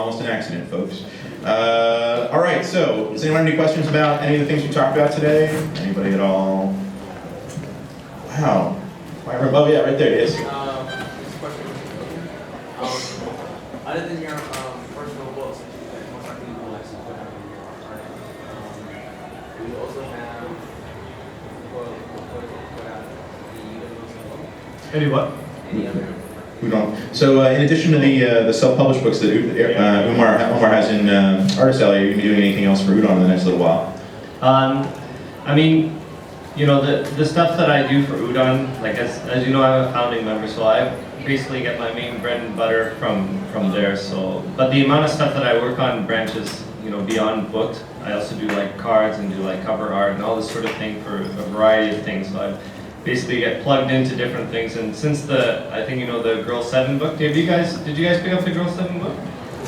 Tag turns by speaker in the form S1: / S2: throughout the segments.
S1: almost an accident, folks. All right, so does anyone have any questions about any of the things we talked about today? Anybody at all? Wow. Oh yeah, right there, yes.
S2: This question other than your personal books, most likely you will actually put out in your art. We also have put out the UDON.
S3: Any what?
S2: Any other?
S1: UDON. So in addition to the self-published books that Umar has in Artist Alley, are you going to be doing anything else for UDON in the next little while?
S3: I mean, you know, the stuff that I do for UDON, like as you know, I'm a founding member, so I basically get my main bread and butter from there. So, but the amount of stuff that I work on branches, you know, beyond books. I also do like cards and do like cover art and all this sort of thing for a variety of things. So I basically get plugged into different things. And since I think you know the Girl 7 book, did you guys pick up the Girl 7 book?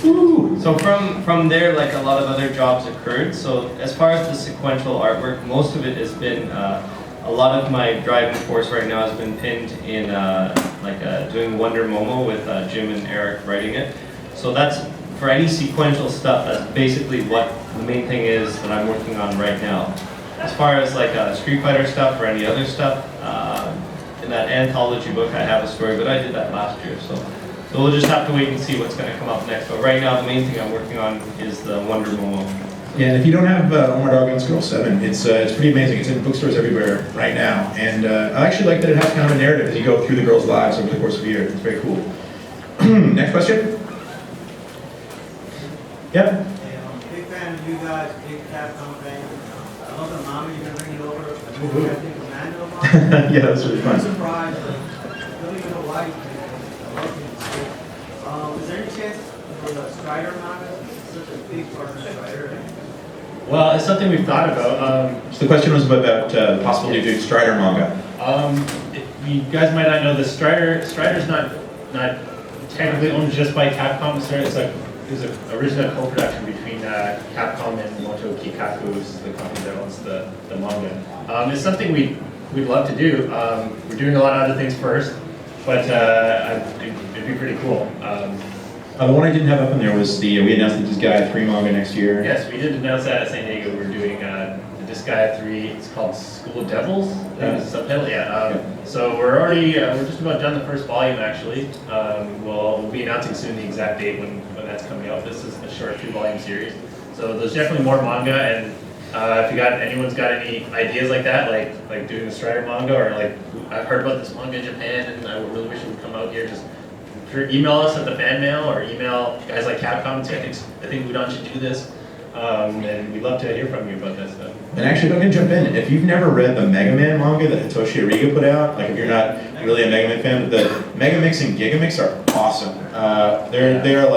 S3: Ooh. So from there, like a lot of other jobs occurred. So as far as the sequential artwork, most of it has been, a lot of my driving force right now has been pinned in doing Wonder Momo with Jim and Eric writing it. So that's, for any sequential stuff, that's basically what the main thing is that I'm working on right now. As far as like Street Fighter stuff or any other stuff, in that anthology book I have a story, but I did that last year. So we'll just have to wait and see what's going to come up next. But right now, the main thing I'm working on is the Wonder Momo.
S1: Yeah, and if you don't have Omar Doggin's Girl 7, it's pretty amazing. It's in bookstores everywhere right now. And I actually like that it has kind of a narrative as you go through the girls' lives over the course of a year. It's very cool. Next question? Yep.
S4: Hey, big fan of you guys, big Capcom fan. I love the manga you're bringing over. I think Manga manga.
S1: Yeah, that's really fun.
S4: I'm surprised. I don't even know why you did it. I love it. Is there any chance for the Strider manga? It's such a big part of Strider.
S3: Well, it's something we've thought about.
S1: So the question was about the possibility of doing Strider manga.
S5: You guys might not know this. Strider's not technically owned just by Capcom. It's an original co-production between Capcom and Moto Kikaku, which is the company that owns the manga. It's something we'd love to do. We're doing a lot of other things first, but it'd be pretty cool.
S1: The one I didn't have up in there was we announced the Disgaea 3 manga next year.
S5: Yes, we did announce that at San Diego. We're doing the Disgaea 3. It's called School of Devils. That was the subtitle. Yeah. So we're just about done the first volume actually. We'll be announcing soon the exact date when that's coming out. This is a short 2-volume series. So there's definitely more manga, and if anyone's got any ideas like that, like doing the Strider manga, or like I've heard about this manga in Japan and I really wish it would come out here, just email us at the fan mail or email guys like Capcom and say I think UDON should do this, and we'd love to hear from you about that stuff.
S1: And actually, I'm going to jump in. If you've never read the Mega Man manga that Hitoshi Ariga put out, like if you're not really a Mega Man fan, the Megamix and Gigamix are awesome. They're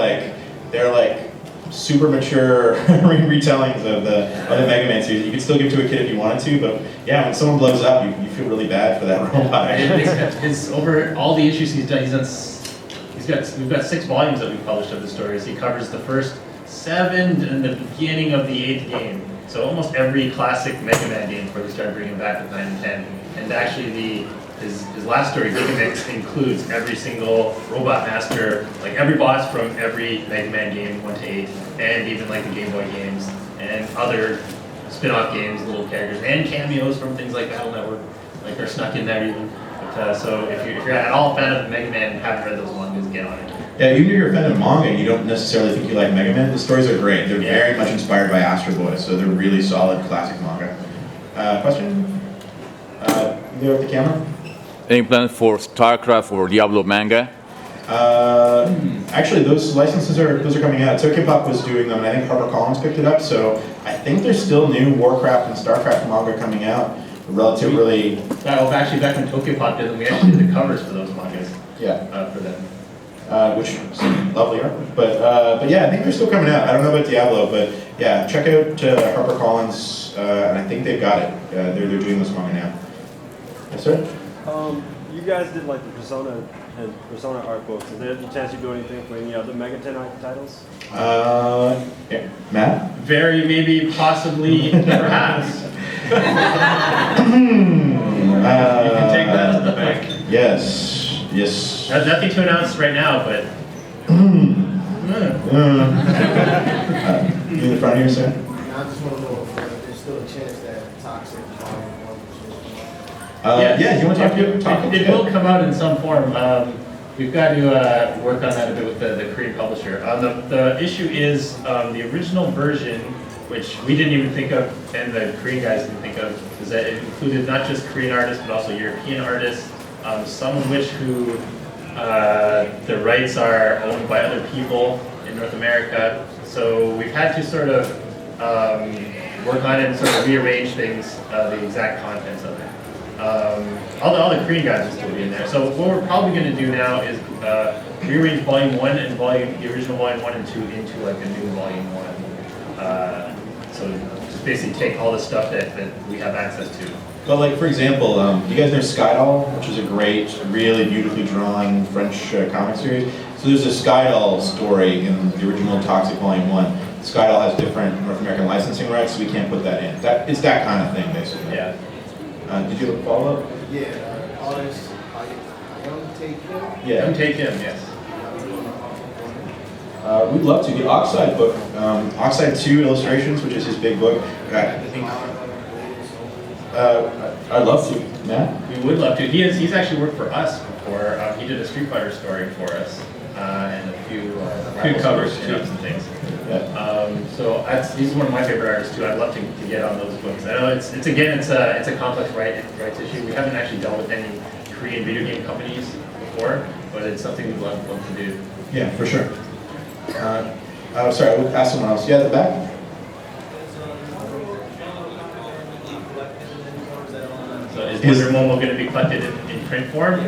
S1: like super mature retellings of the Mega Man series. You can still give to a kid if you wanted to, but yeah, when someone blows up, you feel really bad for that robot.
S5: It's over all the issues he's done. We've got 6 volumes that we've published of the stories. He covers the first 7 and the beginning of the 8th game. So almost every classic Mega Man game before they started bringing back with 9 and 10. And actually his last story, Gigamix, includes every single Robot Master, like every boss from every Mega Man game 1 to 8, and even like the Game Boy games and other spin-off games, little characters, and cameos from things like Battle Network, like they're snuck in there even. So if you're at all a fan of Mega Man and haven't read those mangas, get on it.
S1: Yeah, even if you're a fan of manga and you don't necessarily think you like Mega Man, the stories are great. They're very much inspired by Astro Boy, so they're really solid classic manga. Question? There with the camera?
S6: Any plans for StarCraft or Diablo manga?
S1: Actually, those licenses are coming out. Tokyopop was doing them, and I think HarperCollins picked it up. So I think there's still new Warcraft and StarCraft manga coming out. Relatively.
S5: Actually, back when Tokyopop did them, we actually did the covers for those mangas.
S1: Yeah.
S5: For them.
S1: Which is lovely art. But yeah, I think they're still coming out. I don't know about Diablo, but yeah, check out HarperCollins, and I think they've got it. They're doing this manga now. Yes, sir.
S7: You guys did like the Persona and Persona art books. Is there a chance you do anything for any other Megaten art titles?
S1: Yeah. Matt?
S5: Very, maybe, possibly, perhaps.
S3: You can take that as the bank.
S1: Yes.
S5: Nothing to announce right now, but
S1: You in the front here, sir?
S8: I just want to know if there's still a chance that Toxic Volume 1
S1: Yeah, you want to talk to
S5: It will come out in some form. We've got to work on that a bit with the Korean publisher. The issue is the original version, which we didn't even think of, and the Korean guys didn't think of, is that it included not just Korean artists, but also European artists, some of which who the rights are owned by other people in North America. So we've had to sort of work on it and sort of rearrange things, the exact contents of it. All the Korean guys will still be in there. So what we're probably going to do now is rearrange Volume 1 and the original Volume 1 and 2 into like a new Volume 1. So just basically take all the stuff that we have access to.
S1: But like, for example, you guys know Skydoll, which is a great, really beautifully drawn French comic series. So there's a Skydoll story in the original Toxic Volume 1. Skydoll has different North American licensing rights, so we can't put that in. It's that kind of thing, basically.
S5: Yeah.
S1: Did you have a follow-up?
S8: Yeah, artist, I don't take him.
S1: Yeah.
S5: Don't take him, yes.
S1: We'd love to. The Oxide book, Oxide 2 Illustrations, which is his big book. I'd love to. Matt?
S5: We would love to. He's actually worked for us before. He did a Street Fighter story for us and a few covers too and things.
S1: Yeah.
S5: So he's one of my favorite artists too. I'd love to get on those books. I know it's a complex rights issue. We haven't actually dealt with any Korean video game companies before, but it's something we'd love to do.
S1: Yeah, for sure. Sorry, I would ask someone else. Yeah, at the back?
S5: So is Wonder Momo going to be collected in print form?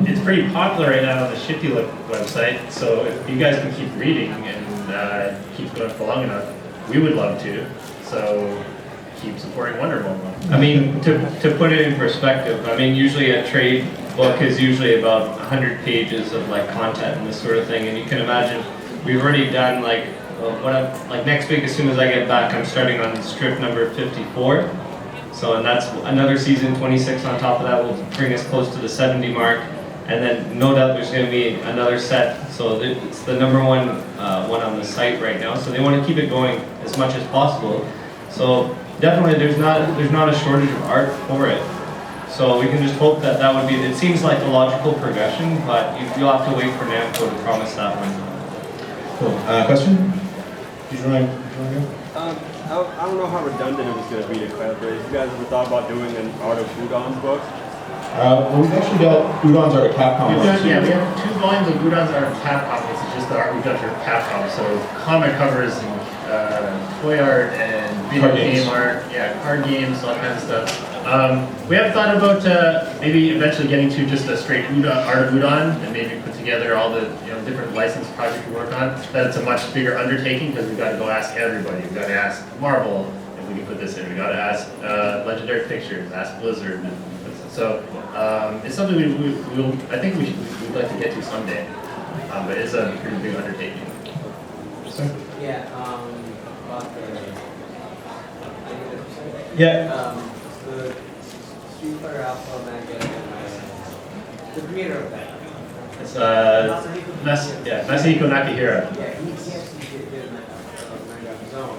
S5: It's pretty popular right now on the Shifty Look website, so if you guys can keep reading and keep going for long enough, we would love to. So keep supporting Wonder Momo.
S3: I mean, to put it in perspective, I mean, usually a trade book is usually about 100 pages of like content and this sort of thing, and you can imagine we've already done like next week as soon as I get back, I'm starting on strip number 54. So, and that's another season, 26 on top of that will bring us close to the 70 mark, and then no doubt there's going to be another set. So it's the number one on the site right now. So they want to keep it going as much as possible. So definitely there's not a shortage of art for it. So we can just hope that would be. It seems like the logical progression, but you'll have to wait for Namco to promise that one.
S1: Cool. Question? Did you want to go?
S7: I don't know how redundant it was going to be to collaborate. Have you guys ever thought about doing an Art of Udon's book?
S1: Well, we've actually got Udon's Art of Capcom.
S5: We have 2 volumes of Udon's Art of Capcom. This is just the art we've done for Capcom. So comic covers and toy art and video game art, card games, all kinds of stuff. We have thought about maybe eventually getting to just a straight Art of Udon and maybe put together all the different license projects we work on. That it's a much bigger undertaking because we've got to go ask everybody. We've got to ask Marvel if we can put this in. We've got to ask Legendary Pictures, ask Blizzard. So it's something I think we'd like to get to someday. But it's a pretty big undertaking.
S2: Yeah, about the the Street Fighter Alpha Manga, the creator of that.
S5: It's Masahiko Nakahira.
S2: Yeah, he actually did a manga of his own.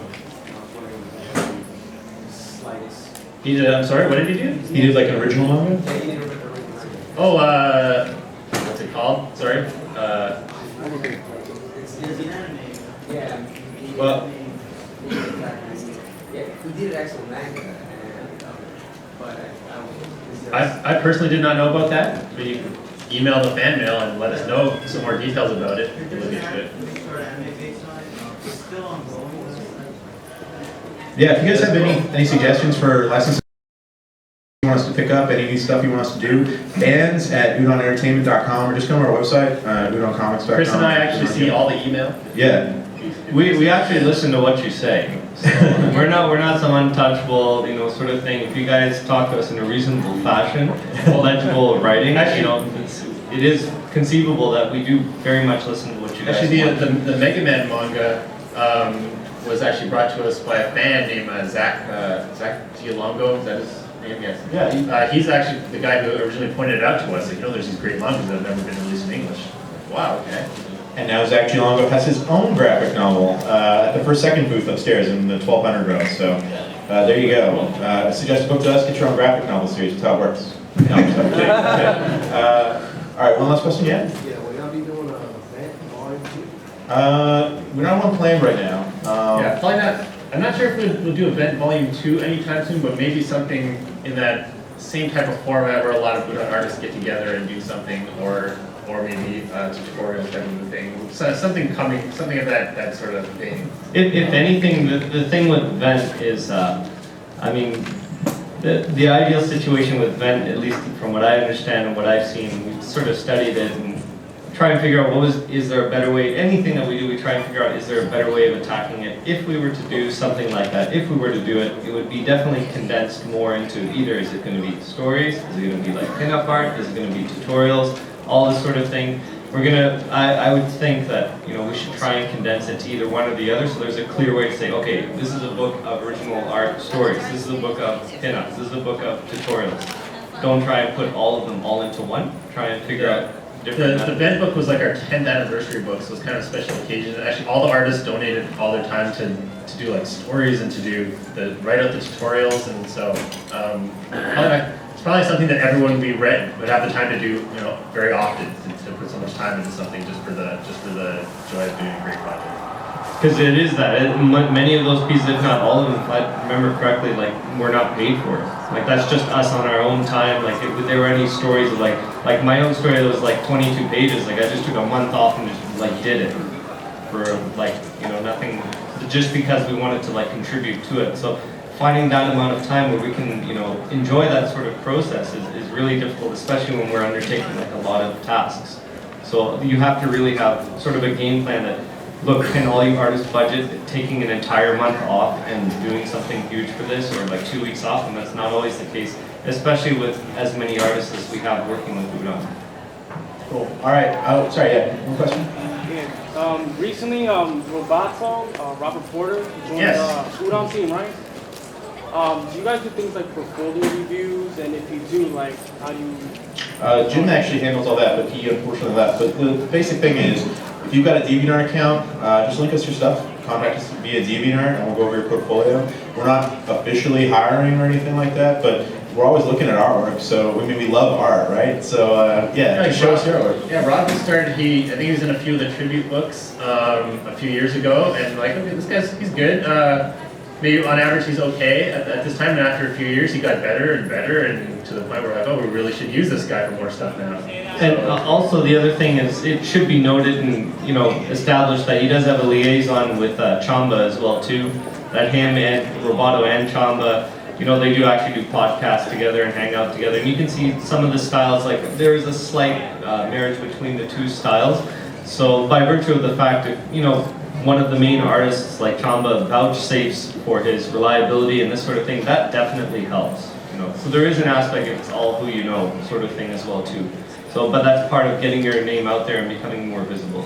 S2: Slightest.
S5: He did. I'm sorry. What did he do?
S1: He did like an original manga?
S2: Yeah, he did a original manga.
S5: Oh, what's it called? Sorry.
S2: It's an anime. Yeah.
S1: Well,
S2: He did actual manga, and, but
S5: I personally did not know about that, but you can email the fan mail and let us know some more details about it. We can look into it.
S4: It's still ongoing.
S1: yeah, if you guys have any suggestions for licenses you want us to pick up, any new stuff you want us to do, fans at udonentertainment.com or just come to our website, udoncomics.com.
S5: Chris and I actually see all the email.
S1: Yeah.
S3: We actually listen to what you say. So we're not some untouchable, sort of thing. If you guys talk to us in a reasonable fashion, legible writing, it is conceivable that we do very much listen to what you guys
S5: Actually,
S3: want.
S5: the Mega Man manga was actually brought to us by a fan named Zach Gialongo. Is that his name? Yes.
S1: Yeah.
S5: He's actually the guy who originally pointed it out to us. There's these great mangas that have never been released in English. Wow. Okay.
S1: And now Zach Giolongo has his own graphic novel at the second booth upstairs in the 1200 row. So there you go. Suggest a book to us, get your own graphic novel series. That's how it works. No, I'm just kidding. All right, one last question, yeah?
S8: Yeah, will y'all be doing a event volume 2?
S1: We're not on plan right now.
S5: Yeah, probably not. I'm not sure if we'll do event volume 2 anytime soon, but maybe something in that same type of format where a lot of Udon artists get together and do something, or maybe a tutorial type of thing. So something of that sort of thing.
S3: If anything, the thing with Vent is, I mean, the ideal situation with Vent, at least from what I understand and what I've seen, we've sort of studied it and try and figure out is there a better way. Anything that we do, we try and figure out, is there a better way of attacking it? If we were to do something like that, if we were to do it, it would be definitely condensed more into either, is it going to be stories? Is it going to be like pinup art? Is it going to be tutorials? All this sort of thing. I would think that, we should try and condense it to either one or the other, so there's a clear way to say, okay, this is a book of original art stories, this is a book of pinups, this is a book of tutorials. Don't try and put all of them all into one. Try and figure out different.
S5: The Vent book was like our 10th anniversary book, so it was kind of a special occasion. And actually, all the artists donated all their time to do like stories and to write out the tutorials, and so it's probably something that everyone would have the time to do, very often, to put so much time into something just for the joy of doing a great project.
S3: Because it is that. Many of those pieces, if not all of them, if I remember correctly, like, we're not paid for it. Like, that's just us on our own time. Like, if there were any stories of, like my own story that was, like, 22 pages, like, I just took a month off and just, like, did it. For, like, nothing, just because we wanted to, like, contribute to it. So, finding that amount of time where we can, enjoy that sort of process is really difficult, especially when we're undertaking, like, a lot of tasks. So, you have to really have sort of a game plan that, look, can all you artists budget taking an entire month off and doing something huge for this, or like 2 weeks off? And that's not always the case, especially with as many artists as we have working with UDON.
S1: Cool. All right. Oh, sorry. Yeah. One question.
S9: Yeah. Recently, Roboto, Robert Porter joined
S5: Yes.
S9: UDON team, right? Do you guys do things like portfolio reviews? And if you do, like, how do you?
S1: Jim actually handles all that, but he unfortunately left. But the basic thing is, if you've got a DeviantArt account, just link us your stuff. Contact us via DeviantArt, and we'll go over your portfolio. We're not officially hiring or anything like that, but we're always looking at artwork. So we love art, right? So just show us your artwork.
S5: Yeah, Rob started. I think he was in a few of the tribute books a few years ago, and like, okay, he's good. Maybe on average he's okay at this time, and after a few years he got better and better, and to the point where we're like, oh, we really should use this guy for more stuff now.
S3: And also the other thing is, it should be noted and established that he does have a liaison with Chamba as well too. That him and Roboto and Chamba, they do actually do podcasts together and hang out together. And you can see some of the styles, like there is a slight marriage between the two styles. So by virtue of the fact that one of the main artists like Chamba vouchsafes for his reliability and this sort of thing, that definitely helps. So there is an aspect of it's all who you know sort of thing as well too. So, but that's part of getting your name out there and becoming more visible.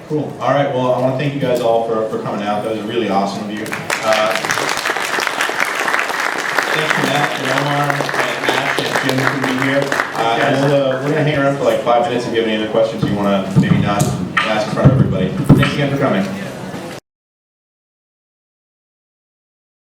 S1: Cool. All right. Well, I want to thank you guys all for coming out. That was really awesome of you. Thanks to Matt and Omar and Matt and Jim for being here. And we're going to hang around for like 5 minutes if you have any other questions you want to maybe not ask in front of everybody. Thanks again for coming.